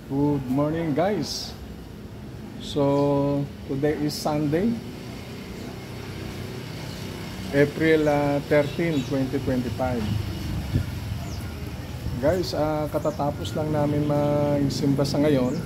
Good morning guys. So today is Sunday, April 13, 2025. Guys, katatapos lang namin magsimba sa ngayon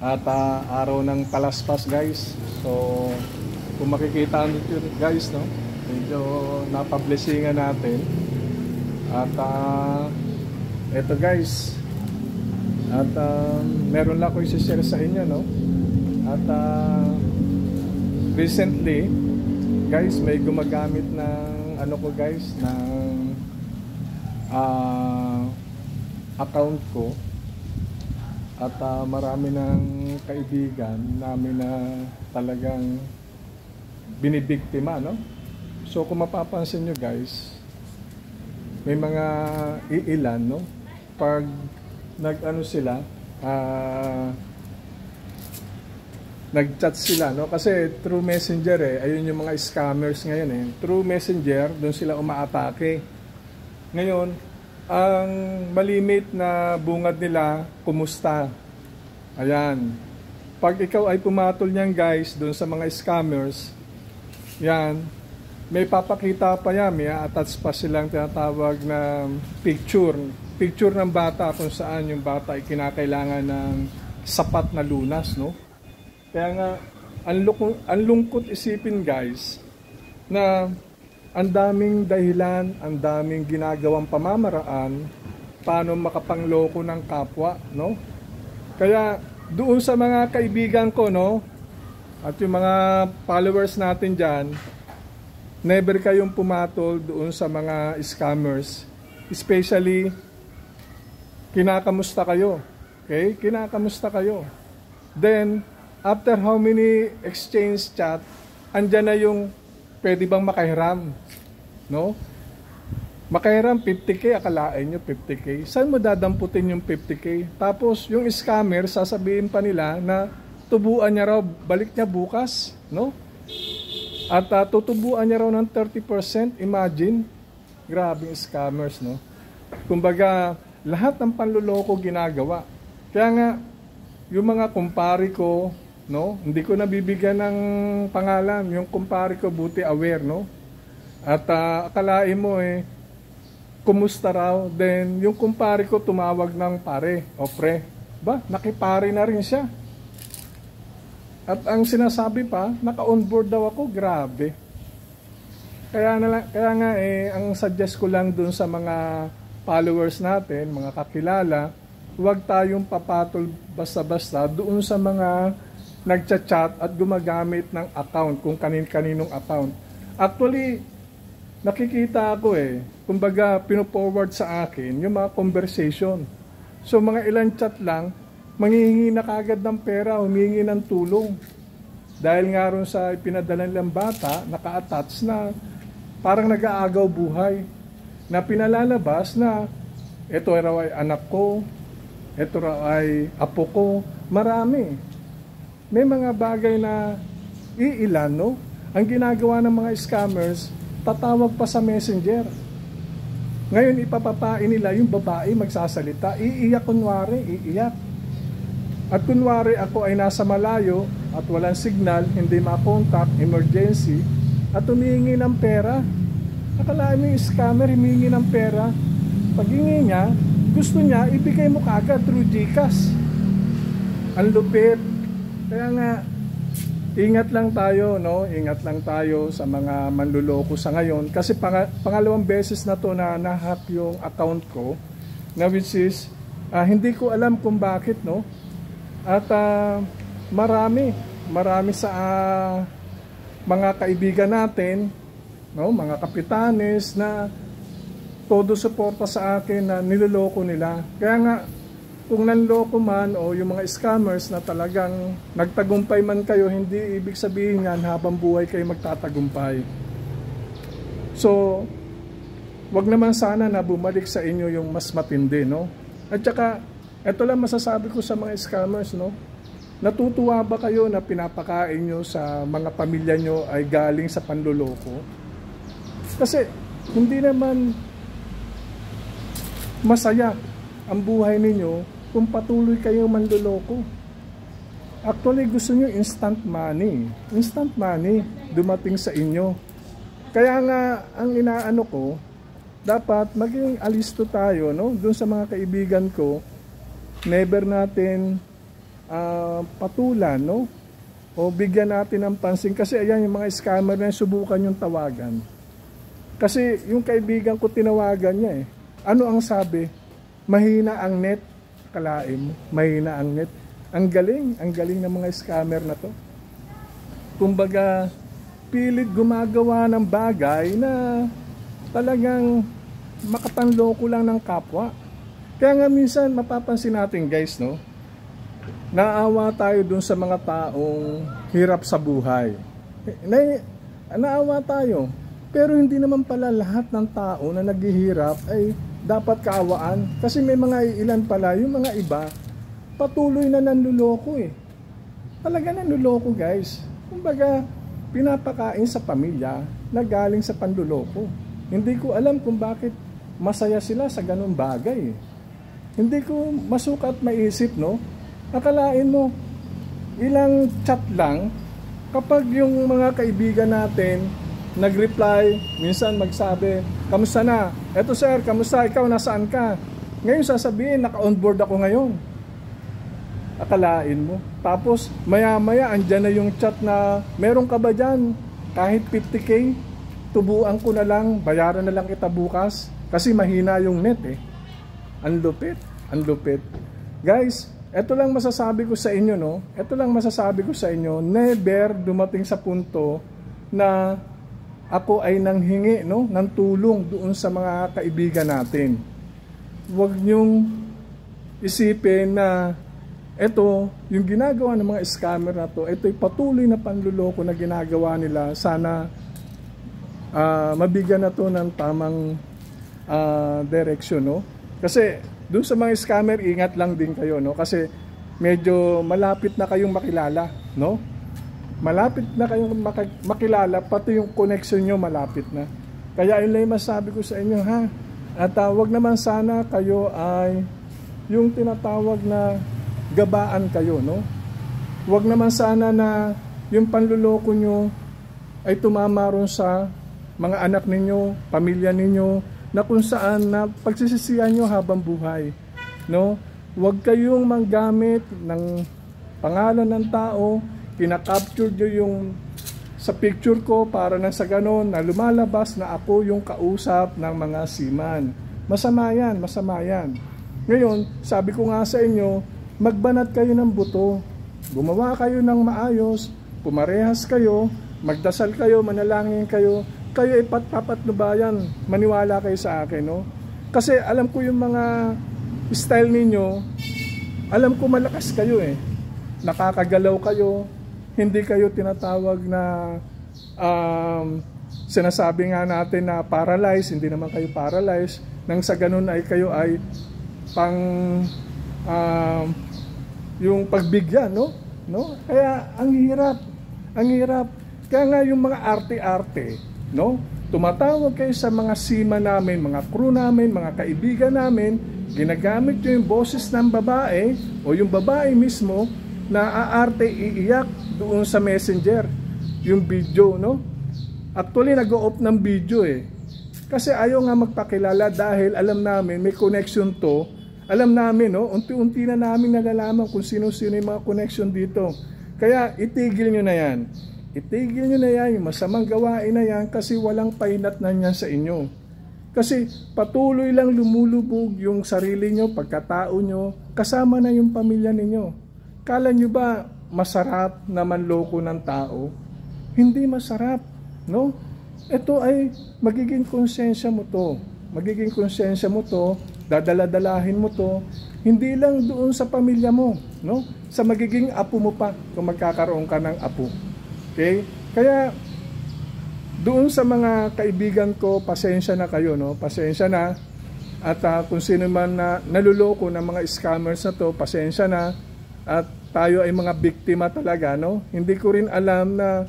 at araw ng palaspas guys. So kung makikita nyo guys, no, medyo napablessingan natin. At eto guys, at meron lang ako i-share sa inyo, no? At recently guys, may gumagamit ng ano ko guys, ng account ko. At marami ng kaibigan namin na talagang binibiktima, no? So kung mapapansin nyo guys, may mga iilan, no? Pag nag-ano sila, nag-chat sila, no? Kasi through messenger ayun yung mga scammers ngayon through messenger, doon sila umaatake. Ngayon, ang malimit na bungad nila, kumusta? Ayan. Pag ikaw ay pumatol niyan guys, doon sa mga scammers, yan, may papakita pa yan, may attach pa silang tinatawag na picture ng bata kung saan yung bata ay kinakailangan ng sapat na lunas, no? Kaya nga, ang lungkot isipin guys, na ang daming dahilan, ang daming ginagawang pamamaraan paano makapangloko ng kapwa, no? Kaya doon sa mga kaibigan ko, no, at yung mga followers natin dyan, never kayong pumatol doon sa mga scammers, especially kinakamusta kayo. Okay? Kinakamusta kayo. Then, after how many exchange chat, andyan na yung pwede bang makahiram. No? Makahiram 50k, akalain nyo 50k. Saan mo dadamputin yung 50k? Tapos, yung scammer, sasabihin pa nila na tubuan niya raw, balik niya bukas. No? At tutubuan niya raw ng 30%. Imagine, grabing scammers, no? Kumbaga, lahat ng panluloko ginagawa. Kaya nga, yung mga kumpare ko, no, hindi ko nabibigyan ng pangalan. Yung kumpare ko, buti aware, no? At akalain mo kumusta raw? Then, yung kumpare ko tumawag ng pare o pre. Ba, nakipare na rin siya. At ang sinasabi pa, naka-onboard daw ako. Grabe. Kaya nga ang suggest ko lang dun sa mga followers natin, mga kakilala, huwag tayong papatol basta-basta doon sa mga nagchat-chat at gumagamit ng account, kung kanin-kaninong account. Actually, nakikita ako kumbaga pino-forward sa akin yung mga conversation. So mga ilang chat lang, manghihingi na kagad ng pera, humingi ng tulong. Dahil nga ron sa pinadala nilang bata, naka-attach na parang nag-aagaw buhay, na pinalalabas na ito raw ay anak ko, ito raw ay apo ko. Marami. May mga bagay na iilan, no? Ang ginagawa ng mga scammers, tatawag pa sa messenger. Ngayon ipapapain nila yung babae magsasalita, iiyak kunwari, iiyak. At kunwari ako ay nasa malayo at walang signal, hindi makontak, emergency, at humihingi ng pera. Akalain mo yung scammer, humingi ng pera. Pag hingi niya, gusto niya, ibigay mo kagad through GCash. Ang lupit. Kaya nga, ingat lang tayo, no? Ingat lang tayo sa mga manluloko sa ngayon. Kasi pangalawang beses na to na na-hack yung account ko, na which is, hindi ko alam kung bakit, no? At marami sa mga kaibigan natin, no, mga kapitanes na todo suporta sa akin na niloloko nila. Kaya nga, kung nanloko man o yung mga scammers na talagang nagtagumpay man kayo, hindi ibig sabihin yan habang buhay kayo magtatagumpay. So, wag naman sana na bumalik sa inyo yung mas matindi, no? At saka, eto lang masasabi ko sa mga scammers, no? Natutuwa ba kayo na pinapakain nyo sa mga pamilya nyo ay galing sa panloloko? Kasi hindi naman masaya ang buhay ninyo kung patuloy kayong manloloko. Actually, gusto nyo instant money. Instant money dumating sa inyo. Kaya nga, ang inaano ko, dapat maging alisto tayo, no? Doon sa mga kaibigan ko, never natin patulan, no? O bigyan natin ng pansin. Kasi ayan, yung mga scammer na subukan yung tawagan. Kasi yung kaibigan ko, tinawagan niya eh. Ano ang sabi? Mahina ang net. Kalain mo, mahina ang net. Ang galing ng mga scammer na to. Kumbaga, pilit gumagawa ng bagay na talagang makapanloko lang ng kapwa. Kaya nga minsan mapapansin natin guys, no? Naawa tayo dun sa mga taong hirap sa buhay. Naawa tayo. Pero hindi naman pala lahat ng tao na naghihirap ay dapat kaawaan. Kasi may mga ilan pala, yung mga iba, patuloy na nanluloko eh. Talaga nanluloko guys. Kumbaga, pinapakain sa pamilya na galing sa panluloko. Hindi ko alam kung bakit masaya sila sa ganung bagay. Hindi ko masukat maisip, no? Akalain mo, ilang chat lang, kapag yung mga kaibigan natin nag-reply, minsan magsabi, kamusta na? Eto sir, kamusta? Ikaw, nasaan ka? Ngayon sasabihin, naka-onboard ako ngayon. Akalain mo. Tapos, maya-maya, andyan na yung chat na, meron ka ba dyan? Kahit 50K, tubuan ko na lang, bayaran na lang kita bukas. Kasi mahina yung net eh. Ang lupit, ang lupit. Guys, eto lang masasabi ko sa inyo, no? Eto lang masasabi ko sa inyo, never dumating sa punto na ako ay nanghingi, no, ng tulong doon sa mga kaibigan natin. Huwag niyong isipin na ito, yung ginagawa ng mga scammer na to, ito'y patuloy na panluloko na ginagawa nila. Sana mabigyan na to ng tamang direksyon, no? Kasi doon sa mga scammer, ingat lang din kayo, no? Kasi medyo malapit na kayong makilala, no? Malapit na kayong makilala, pati yung connection nyo malapit na. Kaya yun lang yung masabi ko sa inyo, ha? At wag naman sana kayo ay yung tinatawag na gabaan kayo, no? Wag naman sana na yung panluloko nyo ay tumama ron sa mga anak ninyo, pamilya ninyo, na kung saan na pagsisisihan nyo habang buhay, no? Wag kayong manggamit ng pangalan ng tao, kinakapture nyo yung sa picture ko para nang sa ganon na lumalabas na ako yung kausap ng mga seaman. Masama yan, masama yan. Ngayon, sabi ko nga sa inyo, magbanat kayo ng buto. Gumawa kayo ng maayos, pumarehas kayo, magdasal kayo, manalangin kayo, kayo ipatpapatnubayan, maniwala kayo sa akin, no? Kasi alam ko yung mga style ninyo, alam ko malakas kayo eh. Nakakagalaw kayo, hindi kayo tinatawag na sinasabi nga natin na paralyzed, hindi naman kayo paralyzed. Nang sa ganun ay kayo ay pang yung pagbigyan, no? Kaya ang hirap, ang hirap. Kaya nga yung mga arte-arte, no? Tumatawag kayo sa mga sima namin, mga crew namin, mga kaibigan namin, ginagamit nyo yung boses ng babae o yung babae mismo na aarte, iiyak doon sa messenger yung video, no? Actually nag-o-off ng video eh, kasi ayaw nga magpakilala dahil alam namin may connection to. Alam namin, no, unti-unti na namin nalalaman kung sino-sino yung mga connection dito. Kaya itigil nyo na yan, itigil nyo na yan, yung masamang gawain na yan, kasi walang pahinat na yan sa inyo. Kasi patuloy lang lumulubog yung sarili nyo, pagkatao nyo, kasama na yung pamilya ninyo. Kala nyo ba masarap na manloko ng tao? Hindi masarap, no? Ito ay magiging konsensya mo to. Magiging konsensya mo to, dadala-dalahin mo to, hindi lang doon sa pamilya mo, no? Sa magiging apo mo pa kung magkakaroon ka ng apo. Okay? Kaya doon sa mga kaibigan ko, pasensya na kayo, no? Pasensya na. At kung sino man na naluloko ng mga scammers na to, pasensya na. At tayo ay mga biktima talaga, no? Hindi ko rin alam na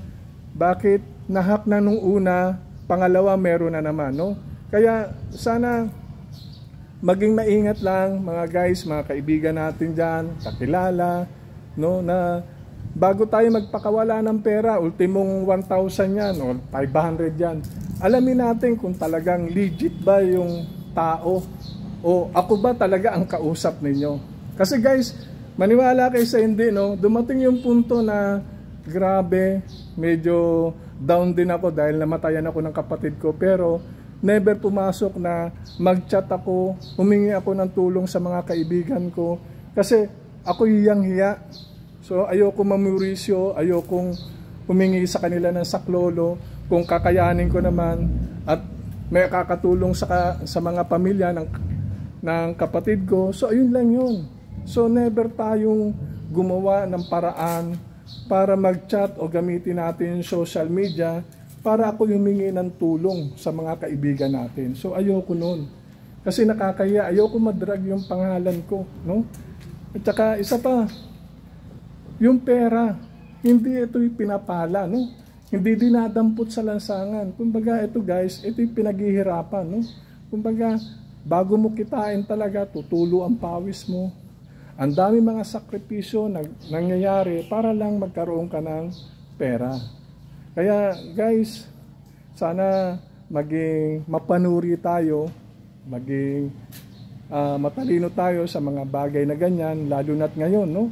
bakit nahack na nung una, pangalawa meron na naman, no? Kaya sana maging maingat lang mga guys, mga kaibigan natin dyan, kakilala, no, na bago tayo magpakawala ng pera, ultimong 1,000 yan o 500 yan, alamin natin kung talagang legit ba yung tao o ako ba talaga ang kausap ninyo. Kasi guys, maniwala kayo sa hindi, no, dumating yung punto na grabe, medyo down din ako dahil namatayan ako ng kapatid ko, pero never pumasok na mag-chat ako, humingi ako ng tulong sa mga kaibigan ko kasi ako hiyang-hiya. So ayoko mamurisyo, ayokong humingi sa kanila ng saklolo kung kakayanin ko naman at may kakatulong sa mga pamilya ng kapatid ko. So ayun lang yun. So never tayong gumawa ng paraan para mag-chat o gamitin natin yung social media para ako humingi ng tulong sa mga kaibigan natin. So ayoko nun. Kasi nakakaya, ayoko madrag yung pangalan ko, no? At saka isa pa, yung pera, hindi ito yung pinapala, no? Hindi dinadampot sa lansangan. Kumbaga ito guys, ito yung pinaghihirapan, no? Kumbaga, bago mo kitain talaga, tutulo ang pawis mo. Ang dami mga sakripisyo nangyayari para lang magkaroon ka ng pera. Kaya guys, sana maging mapanuri tayo, maging matalino tayo sa mga bagay na ganyan, lalo na't ngayon, no?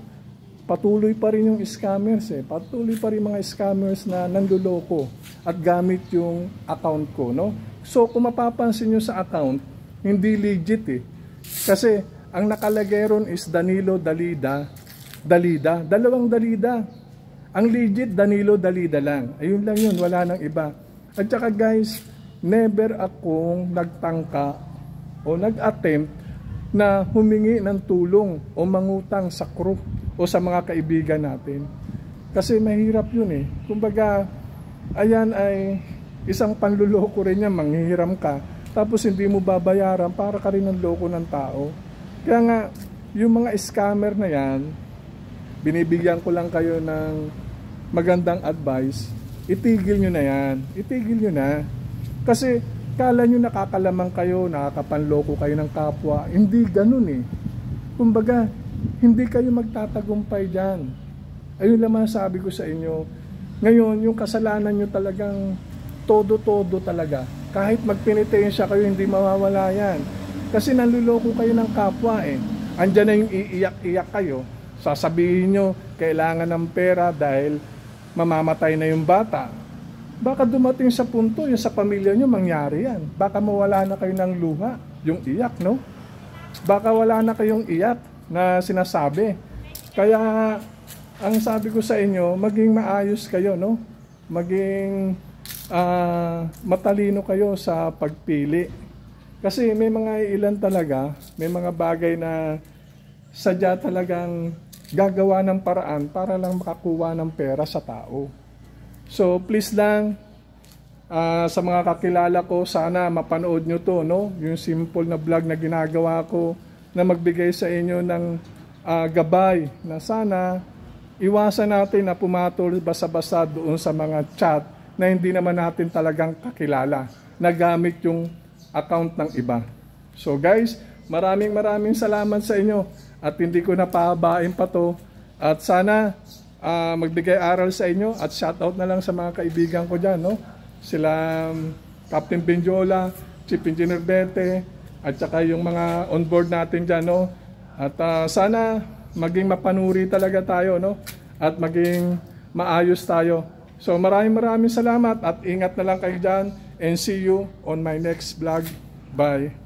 Patuloy pa rin yung scammers Patuloy pa rin mga scammers na nanduloko at gamit yung account ko, no? So kung mapapansin nyo sa account, hindi legit Kasi ang nakalagay ron is Danilo Dalida. Dalawang Dalida. Ang legit, Danilo Dalida lang. Ayun lang yun, wala nang iba. At saka guys, never akong nagtangka o nag-attempt na humingi ng tulong o mangutang sa crew o sa mga kaibigan natin. Kasi mahirap yun Kumbaga, ayan ay isang panluloko rin yan, manghihiram ka, tapos hindi mo babayaran para ka rin ng loko ng tao. Kaya nga, yung mga scammer na yan, binibigyan ko lang kayo ng magandang advice, itigil nyo na yan. Itigil nyo na. Kasi kala nyo nakakalamang kayo, nakakapanloko kayo ng kapwa. Hindi ganun Kumbaga, hindi kayo magtatagumpay dyan. Ayun naman sabi ko sa inyo. Ngayon, yung kasalanan nyo talagang todo-todo talaga. Kahit magpenitensya kayo, hindi mawawala yan. Kasi nanluloko kayo ng kapwa Andyan na yung iiyak-iyak kayo. Sasabihin nyo, kailangan ng pera dahil mamamatay na yung bata. Baka dumating sa punto, yung sa pamilya nyo, mangyari yan. Baka mawala na kayo ng luha, yung iyak, no? Baka wala na kayong iyak na sinasabi. Kaya, ang sabi ko sa inyo, maging maayos kayo, no? Maging matalino kayo sa pagpili. Kasi may mga ilan talaga, may mga bagay na sadya talagang gagawa ng paraan para lang makakuha ng pera sa tao. So please lang, sa mga kakilala ko, sana mapanood nyo to, no? Yung simple na vlog na ginagawa ko na magbigay sa inyo ng gabay na sana iwasan natin na pumatol basta-basta doon sa mga chat na hindi naman natin talagang kakilala, na gamit yung account ng iba. So guys, maraming salamat sa inyo. At hindi ko napahabain pa to. At sana magbigay aral sa inyo. At shoutout na lang sa mga kaibigan ko dyan, no? Sila Captain Benjola, Chief Engineer Bete, at saka yung mga onboard natin dyan, no? At sana maging mapanuri talaga tayo, no? At maging maayos tayo. So maraming salamat at ingat na lang kayo dyan. And see you on my next vlog. Bye.